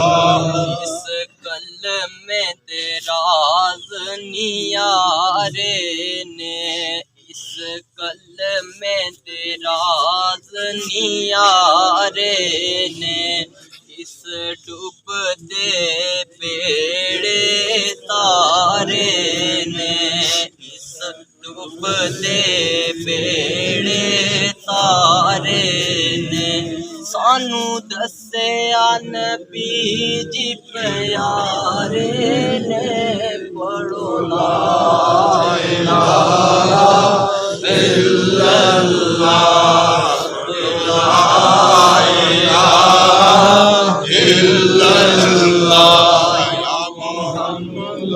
اس کلمے راز نیارے نے، اس کلمے راز نیارے نے، اس ڈوبتے بیڑے تارے نے، اس ڈوبتے بیڑے تارے نے، سانو دسیا نبی جی پیارے نے، پڑھو لا الہ الا اللہ، لا الہ الا اللہ، یا محمد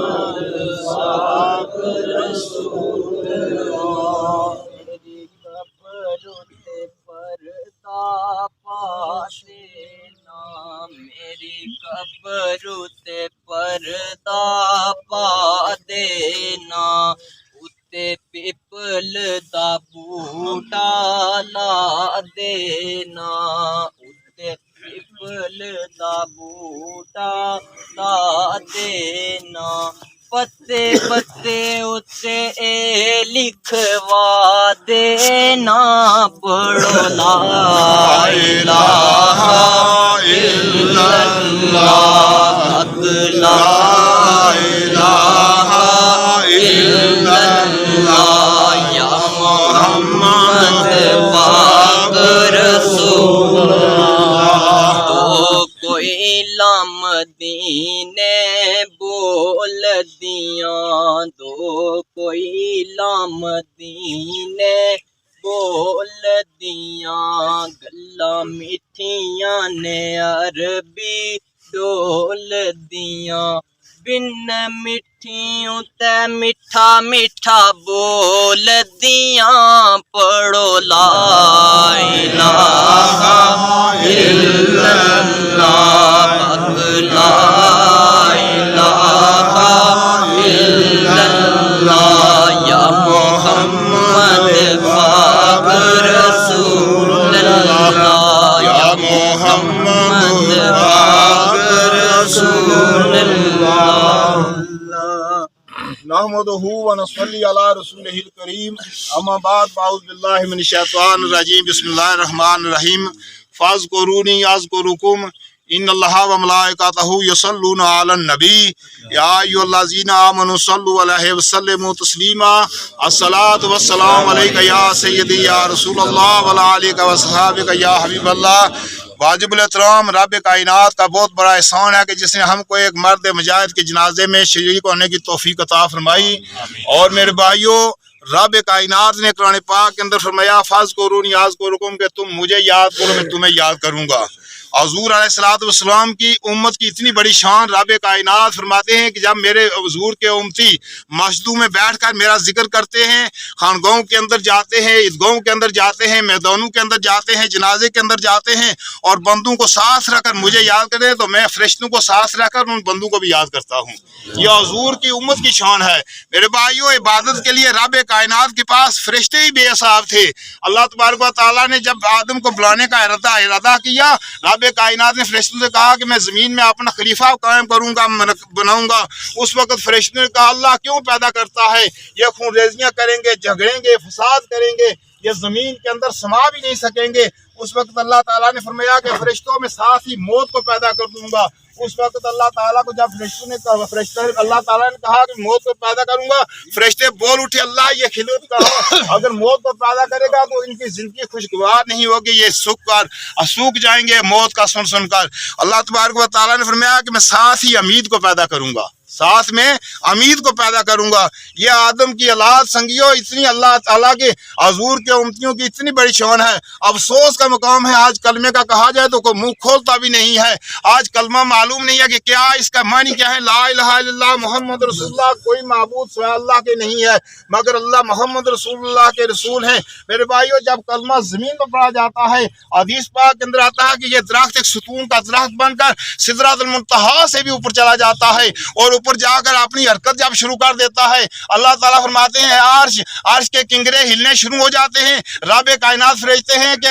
صاحب رسول اللہ، میری قبر تے پردہ پا دینا، میری قبر تے پردہ پا دینا، اتے پیپل دا بوٹا لا دینا، اتے پیپل دا بوٹا لا دینا، پتے پتے اتے اے لکھوا دینا، پڑھو لا الہ الا اللہ، لا الہ الا اللہ، یا محمد پاک رسول اللہ، تو کوئی مدینے بول دیاں، دو کوئی مدینے بول دیاں، گلاں میٹھیاں نے عربی ڈول دیاں، بن مٹھیوں تے میٹھا میٹھا بول دیاں، پڑھو لا الہ الا اللہ، لا الہ الا اللہ، یا محمد پاک رسول اللہ، یا محمد پاک رسول اللہ، نحمدہ ونصلی علی رسولہ الکریم، اما بعد، اعوذ باللہ من الشیطان الرجیم، بسم اللہ الرحمن الرحیم، فاذکرونی اذکرکم، ان اللہ وملائکتہ یصلون علی النبی، یا ایھا الذین آمنوا صلوا علیہ وسلموا تسلیما، الصلاۃ والسلام علیک یا سیدی یا رسول اللہ وعلی آلک وصحابک یا حبیب اللہ۔ واجب الاحترام رب کائنات کا بہت بڑا احسان ہے کہ جس نے ہم کو ایک مرد مجاہد کے جنازے میں شریک ہونے کی توفیق عطا فرمائی۔ اور میرے بھائیوں، رب کائنات نے قرآن پاک کے اندر فرمایا فاذکرونی اذکرکم، کہ تم مجھے یاد کرو میں تمہیں یاد کروں گا۔ حضور علیہ الصلوۃ والسلام کی امت کی اتنی بڑی شان، رب کائنات فرماتے ہیں کہ جب میرے حضور کے امتی مسجدوں میں بیٹھ کر میرا ذکر کرتے ہیں، خانگاہوں کے اندر جاتے ہیں، عیدگاہوں کے اندر جاتے ہیں، میدانوں کے اندر جاتے ہیں، جنازے کے اندر جاتے ہیں، اور بندوں کو ساتھ رکھ کر مجھے یاد کریں، تو میں فرشتوں کو ساتھ رکھ کر ان بندوں کو بھی یاد کرتا ہوں۔ یہ حضور کی امت کی شان ہے۔ میرے بھائیوں، عبادت کے لیے رب کائنات کے پاس فرشتے ہی بے حساب تھے۔ اللہ تبارک و تعالیٰ نے جب آدم کو بلانے کا ارادہ کیا، رب کائنات نے فرشتوں سے کہا کہ میں زمین میں اپنا خلیفہ قائم کروں گا، بناؤں گا۔ اس وقت فرشتوں نے کہا اللہ کیوں پیدا کرتا ہے؟ یہ خون ریزیاں کریں گے، جھگڑیں گے، فساد کریں گے، یہ زمین کے اندر سما بھی نہیں سکیں گے۔ اس وقت اللہ تعالیٰ نے فرمایا کہ فرشتوں میں ساتھ ہی موت کو پیدا کر دوں گا۔ اس وقت اللہ تعالیٰ کو جب اللہ تعالیٰ نے کہا کہ موت کو پیدا کروں گا، فرشتے بول اٹھے اللہ یہ خلوت کہا، اگر موت کو پیدا کرے گا تو ان کی زندگی خوشگوار نہیں ہوگی، یہ سوکھ جائیں گے موت کا سن کر۔ اللہ تبارک و تعالیٰ نے فرمایا کہ میں ساتھ ہی امید کو پیدا کروں گا، ساتھ میں امید کو پیدا کروں گا۔ یہ آدم کی اولاد سنگیوں، اتنی اللہ تعالیٰ کے حضور کے امتیوں کی اتنی بڑی شان ہے۔ افسوس کا مقام ہے آج کلمے کا کہا جائے تو کوئی منہ کھولتا بھی نہیں ہے۔ آج کلمہ معلوم نہیں ہے کہ کیا اس کا معنی کیا ہے۔ لا الہ الا اللہ محمد رسول اللہ، کوئی معبود سوائے اللہ کے نہیں ہے مگر اللہ محمد رسول اللہ کے رسول ہیں۔ میرے بھائیوں، جب کلمہ زمین پر پڑا جاتا ہے، حدیث پاک کے اندر آتا ہے کہ یہ درخت ایک ستون کا درخت بن کر سدرۃ المنتہا سے بھی اوپر چلا جاتا ہے، اور اوپر جا کر اپنی حرکت جب شروع کر دیتا ہے، اللہ تعالیٰ فرماتے ہیں عرش کے کنگرے ہلنے شروع ہو جاتے ہیں، رب کائنات فرشتے ہیں کہ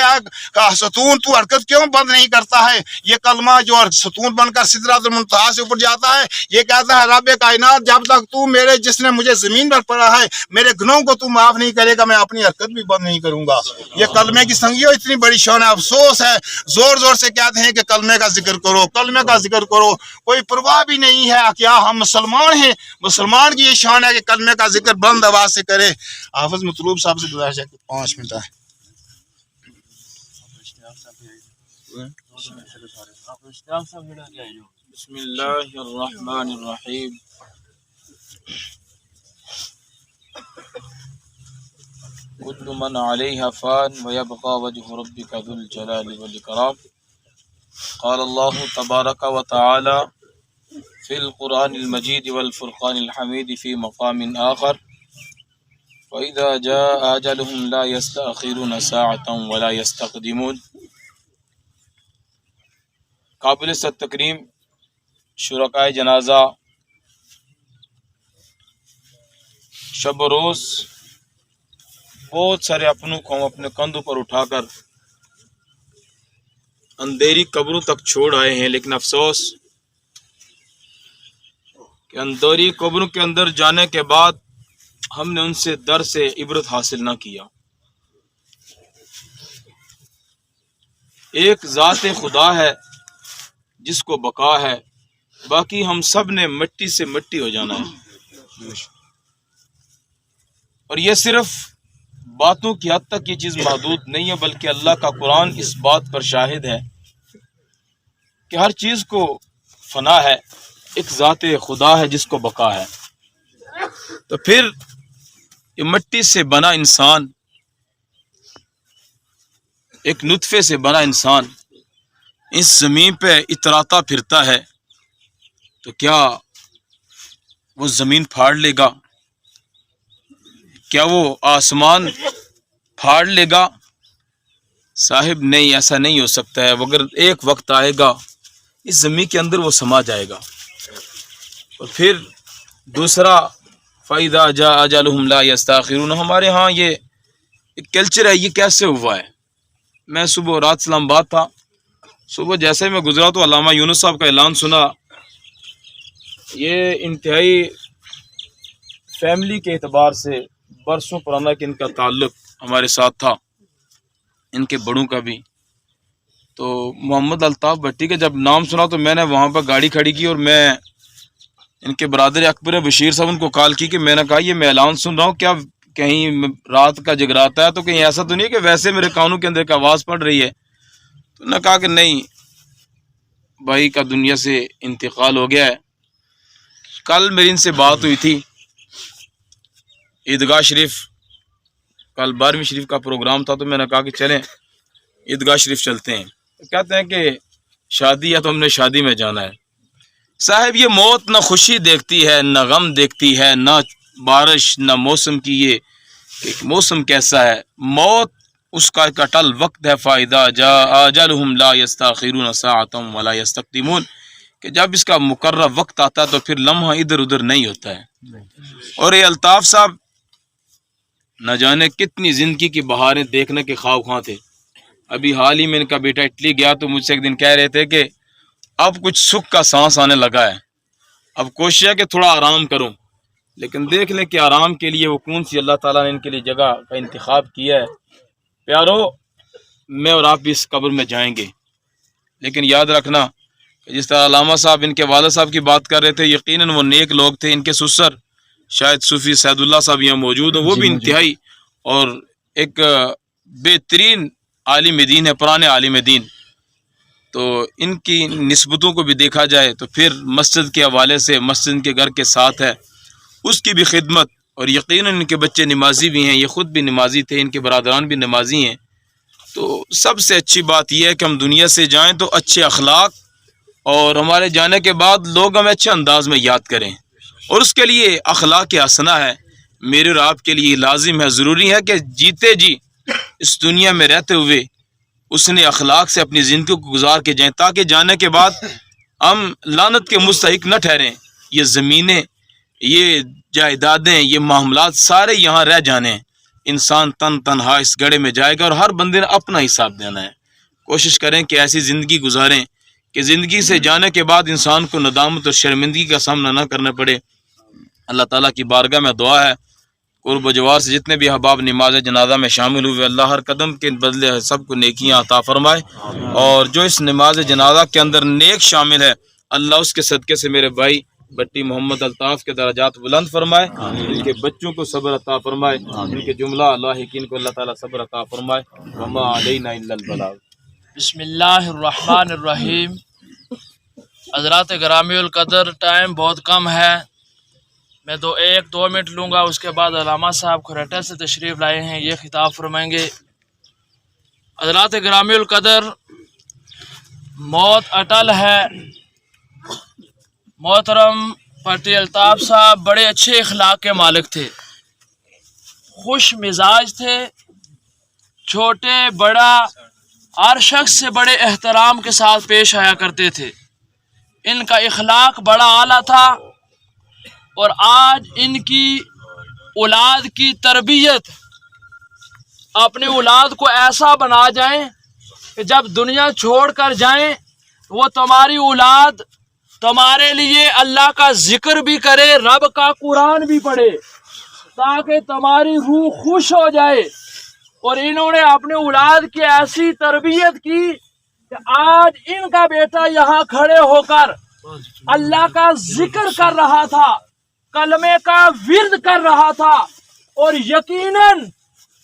ستون تو حرکت کیوں بند نہیں کرتا ہے؟ یہ کلمہ جو ستون بن کر سدرۃ المنتہا سے اوپر جاتا ہے، یہ کہتا ہے رب کائنات جب تک تو میرے جس نے مجھے زمین پر پڑا ہے میرے گناہوں کو تو معاف نہیں کرے گا، میں اپنی حرکت بھی بند نہیں کروں گا۔ یہ کلمے کی سنگیوں اتنی بڑی شان ہے، افسوس ہے زور زور سے کہتے ہیں کہ کلمے کا ذکر کرو، کلمے کا ذکر کرو، کوئی پرواہ بھی نہیں ہے کیا ہم مسلمان ہیں؟ مسلمان کی یہ شان ہے کہ کلمے کا ذکر بلند آواز سے کرے۔ حافظ مطلوب صاحب سے گزارش ہے کہ 5 منٹ ہے۔ بسم اللہ الرحمن الرحیم۔ کل من علیہا فان ویبقى وجہ ربک ذو الجلال والاکرام۔ قال اللہ تبارک و تعالی فی القرآن المجید والفرقان الحمید فی مقام آخر وَإِذَا جَاءَ أَجَلُهُمْ لَا يَسْتَأْخِرُونَ سَاعَةً وَلَا يَسْتَقْدِمُونَ۔ قابل تکریم شرکائے جنازہ شب و روز بہت سارے اپنوں کو اپنے کندھوں پر اٹھا کر اندھیری قبروں تک چھوڑ آئے ہیں، لیکن افسوس کہ اندھیری قبروں کے اندر جانے کے بعد ہم نے ان سے در سے عبرت حاصل نہ کیا۔ ایک ذات خدا ہے جس کو بقا ہے، باقی ہم سب نے مٹی سے مٹی ہو جانا ہے۔ اور یہ صرف باتوں کی حد تک یہ چیز محدود نہیں ہے، بلکہ اللہ کا قرآن اس بات پر شاہد ہے کہ ہر چیز کو فنا ہے، ایک ذات خدا ہے جس کو بقا ہے۔ تو پھر یہ مٹی سے بنا انسان، ایک نطفے سے بنا انسان اس زمین پہ اتراتا پھرتا ہے، تو کیا وہ زمین پھاڑ لے گا؟ کیا وہ آسمان پھاڑ لے گا؟ صاحب نہیں، ایسا نہیں ہو سکتا ہے۔ مگر ایک وقت آئے گا اس زمین کے اندر وہ سما جائے گا۔ اور پھر دوسرا فَإِذَا جَاءَ أَجَلُهُمْ لَا يَسْتَأْخِرُونَ۔ ہمارے ہاں یہ ایک کلچر ہے، یہ کیسے ہوا ہے؟ میں صبح رات اسلام آباد تھا، صبح جیسے میں گزرا تو علامہ یونس صاحب کا اعلان سنا۔ یہ انتہائی فیملی کے اعتبار سے برسوں پرانا کہ ان کا تعلق ہمارے ساتھ تھا، ان کے بڑوں کا بھی۔ تو محمد الطاف بھٹی کا جب نام سنا تو میں نے وہاں پر گاڑی کھڑی کی اور میں ان کے برادر اکبر بشیر صاحب ان کو کال کی کہ میں نے کہا یہ میں اعلان سن رہا ہوں، کیا کہیں رات کا جگراتا ہے تو کہیں ایسا تو نہیں ہے کہ ویسے میرے کانوں کے اندر ایک آواز پڑ رہی ہے؟ تو انہوں نے کہا کہ نہیں، بھائی کا دنیا سے انتقال ہو گیا ہے۔ کل میری ان سے بات ہوئی تھی عیدگاہ شریف، کل 12ویں شریف کا پروگرام تھا، تو میں نے کہا کہ چلیں عیدگاہ شریف چلتے ہیں۔ کہتے ہیں کہ شادی ہے تو ہم نے شادی میں جانا ہے۔ صاحب یہ موت نہ خوشی دیکھتی ہے، نہ غم دیکھتی ہے، نہ بارش، نہ موسم کی یہ کہ موسم کیسا ہے۔ موت اس کا ایک اٹل وقت ہے۔ فَإِذَا جَاءَ أَجَلُهُمْ لَا يَسْتَأْخِرُونَ سَاعَةً وَلَا يَسْتَقْدِمُونَ، کہ جب اس کا مقررہ وقت آتا ہے تو پھر لمحہ ادھر ادھر نہیں ہوتا ہے۔ اور یہ الطاف صاحب نہ جانے کتنی زندگی کی بہاریں دیکھنے کے خواہاں تھے۔ ابھی حال ہی میں ان کا بیٹا اٹلی گیا تو مجھ سے ایک دن کہہ رہے تھے کہ اب کچھ سکھ کا سانس آنے لگا ہے، اب کوشش ہے کہ تھوڑا آرام کروں۔ لیکن دیکھ لیں کہ آرام کے لیے وہ کون سی اللہ تعالیٰ نے ان کے لیے جگہ کا انتخاب کیا ہے۔ پیارو، میں اور آپ بھی اس قبر میں جائیں گے، لیکن یاد رکھنا کہ جس طرح علامہ صاحب ان کے والد صاحب کی بات کر رہے تھے، یقیناً وہ نیک لوگ تھے۔ ان کے سسر شاید صوفی سعد اللہ صاحب یہاں موجود ہیں، وہ بھی انتہائی اور ایک بہترین عالم دین ہے، پرانے عالم دین۔ تو ان کی نسبتوں کو بھی دیکھا جائے تو پھر مسجد کے حوالے سے، مسجد کے گھر کے ساتھ ہے، اس کی بھی خدمت، اور یقیناً ان کے بچے نمازی بھی ہیں، یہ خود بھی نمازی تھے، ان کے برادران بھی نمازی ہیں۔ تو سب سے اچھی بات یہ ہے کہ ہم دنیا سے جائیں تو اچھے اخلاق، اور ہمارے جانے کے بعد لوگ ہمیں اچھے انداز میں یاد کریں، اور اس کے لیے اخلاق حسنہ ہے میرے اور آپ کے لیے لازم ہے، ضروری ہے کہ جیتے جی اس دنیا میں رہتے ہوئے اس نے اخلاق سے اپنی زندگی کو گزار کے جائیں، تاکہ جانے کے بعد ہم لعنت کے مستحق نہ ٹھہریں۔ یہ زمینیں، یہ جائیدادیں، یہ معاملات سارے یہاں رہ جانے ہیں۔ انسان تن تنہا اس گڑھے میں جائے گا اور ہر بندے نے اپنا حساب دینا ہے۔ کوشش کریں کہ ایسی زندگی گزاریں کہ زندگی سے جانے کے بعد انسان کو ندامت اور شرمندگی کا سامنا نہ کرنا پڑے۔ اللہ تعالیٰ کی بارگاہ میں دعا ہے، قرب و جوار سے جتنے بھی احباب نماز جنازہ میں شامل ہوئے، اللہ ہر قدم کے بدلے سب کو نیکیاں عطا فرمائے، اور جو اس نماز جنازہ کے اندر نیک شامل ہے، اللہ اس کے صدقے سے میرے بھائی بٹی محمد الطاف کے درجات بلند فرمائے، ان کے بچوں کو صبر عطا فرمائے، ان کے جملہ لاحقین کو اللہ تعالیٰ صبر عطا فرمائے۔ وما علینا الا البلاغ۔ بسم اللہ الرحمن الرحیم۔ حضرات گرامی القدر، ٹائم بہت کم ہے، میں 1-2 منٹ لوں گا، اس کے بعد علامہ صاحب کھریٹر سے تشریف لائے ہیں، یہ خطاب فرمائیں گے۔ حضرات گرامی القدر، موت اٹل ہے۔ محترم پٹی الطاف صاحب بڑے اچھے اخلاق کے مالک تھے، خوش مزاج تھے، چھوٹے بڑا ہر شخص سے بڑے احترام کے ساتھ پیش آیا کرتے تھے۔ ان کا اخلاق بڑا اعلیٰ تھا، اور آج ان کی اولاد کی تربیت اپنی اولاد کو ایسا بنا جائیں کہ جب دنیا چھوڑ کر جائیں وہ تمہاری اولاد تمہارے لیے اللہ کا ذکر بھی کرے، رب کا قرآن بھی پڑھے، تاکہ تمہاری روح خوش ہو جائے۔ اور انہوں نے اپنے اولاد کی ایسی تربیت کی کہ آج ان کا بیٹا یہاں کھڑے ہو کر اللہ کا ذکر کر رہا تھا، کلمے کا ورد کر رہا تھا، اور یقیناً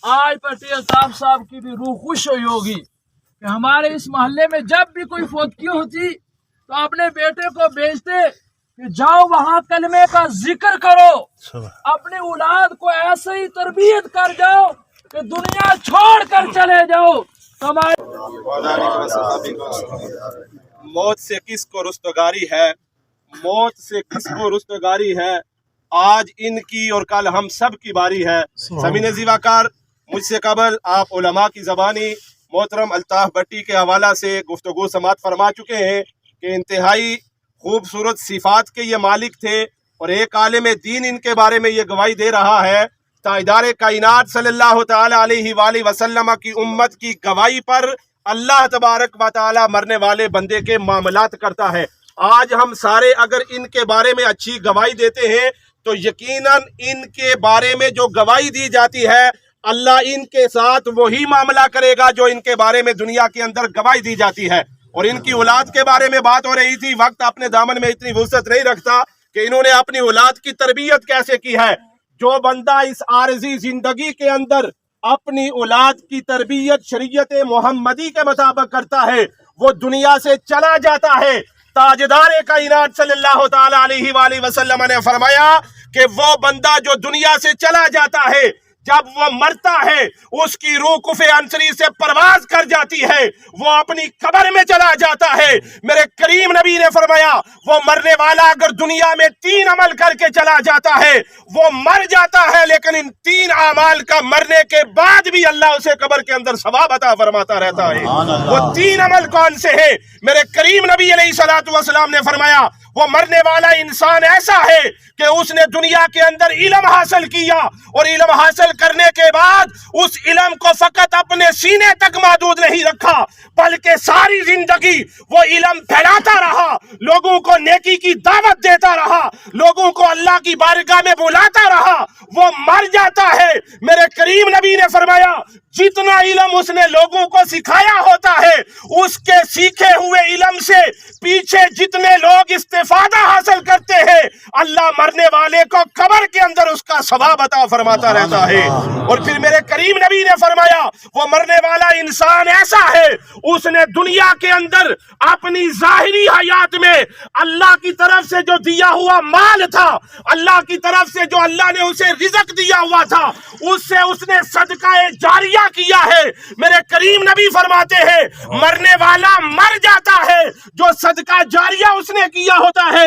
آج پٹی الطاف صاحب کی بھی روح خوش ہوئی ہوگی کہ ہمارے اس محلے میں جب بھی کوئی فوتگی ہوتی تو اپنے بیٹے کو بھیجتے کہ جاؤ وہاں کلمے کا ذکر کرو، اپنے اولاد کو ایسے ہی تربیت کر جاؤ کہ دنیا چھوڑ کر چلے جاؤ۔ موت سے کس کو رستگاری ہے، موت سے کس کو رستگاری ہے، آج ان کی اور کل ہم سب کی باری ہے۔ زمین زیوا کار، مجھ سے قبل آپ علماء کی زبانی محترم الطاف بٹی کے حوالہ سے گفتگو سماعت فرما چکے ہیں کہ انتہائی خوبصورت صفات کے یہ مالک تھے، اور ایک عالم دین ان کے بارے میں یہ گواہی دے رہا ہے۔ تاجدار کائنات صلی اللہ تعالی علیہ وآلہ وسلم کی امت کی گواہی پر اللہ تبارک و تعالی مرنے والے بندے کے معاملات کرتا ہے۔ آج ہم سارے اگر ان کے بارے میں اچھی گواہی دیتے ہیں تو یقیناً ان کے بارے میں جو گواہی دی جاتی ہے اللہ ان کے ساتھ وہی معاملہ کرے گا جو ان کے بارے میں دنیا کے اندر گواہی دی جاتی ہے۔ اور ان کی اولاد کے بارے میں بات ہو رہی تھی، وقت اپنے دامن میں اتنی وسعت نہیں رکھتا کہ انہوں نے اپنی اولاد کی تربیت کیسے کی ہے۔ جو بندہ اس عارضی زندگی کے اندر اپنی اولاد کی تربیت شریعت محمدی کے مطابق کرتا ہے وہ دنیا سے چلا جاتا ہے۔ تاجدار کائنات صلی اللہ تعالی علیہ وآلہ وسلم نے فرمایا کہ وہ بندہ جو دنیا سے چلا جاتا ہے جب وہ مرتا ہے اس کی روح کف عنصری سے پرواز کر جاتی ہے، وہ اپنی قبر میں چلا جاتا ہے۔ میرے کریم نبی نے فرمایا وہ مرنے والا اگر دنیا میں 3 عمل کر کے چلا جاتا ہے وہ مر جاتا ہے، لیکن ان 3 اعمال کا مرنے کے بعد بھی اللہ اسے قبر کے اندر ثواب عطا فرماتا رہتا ہے۔ وہ 3 عمل کون سے ہیں؟ میرے کریم نبی علیہ الصلوۃ والسلام نے فرمایا وہ مرنے والا انسان ایسا ہے کہ اس نے دنیا کے اندر علم حاصل کیا، اور علم حاصل کرنے کے بعد اس علم کو فقط اپنے سینے تک محدود نہیں رکھا بلکہ ساری زندگی وہ علم پھیلاتا رہا، لوگوں کو نیکی کی دعوت دیتا رہا، لوگوں کو اللہ کی بارگاہ میں بلاتا رہا، وہ مر جاتا ہے۔ میرے کریم نبی نے فرمایا جتنا علم اس نے لوگوں کو سکھایا ہوتا ہے اس کے سیکھے ہوئے علم سے پیچھے جتنے لوگ استفادہ حاصل کرتے ہیں اللہ مرنے والے کو قبر کے اندر اس کا ثواب عطا فرماتا رہتا ہے۔ اور پھر میرے کریم نبی نے فرمایا وہ مرنے والا انسان ایسا ہے اس نے دنیا کے اندر اپنی ظاہری حیات میں اللہ کی طرف سے جو دیا ہوا مال تھا، اللہ کی طرف سے جو اللہ نے اسے رزق دیا ہوا تھا اس سے اس نے صدقہ جاریہ کیا ہے۔ میرے کریم نبی فرماتے ہیں مرنے والا مر جاتا ہے جو صدقہ جاریہ اس نے کیا ہوتا ہے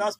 10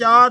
4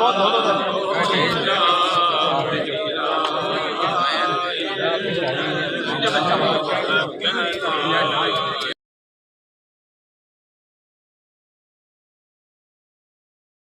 بہت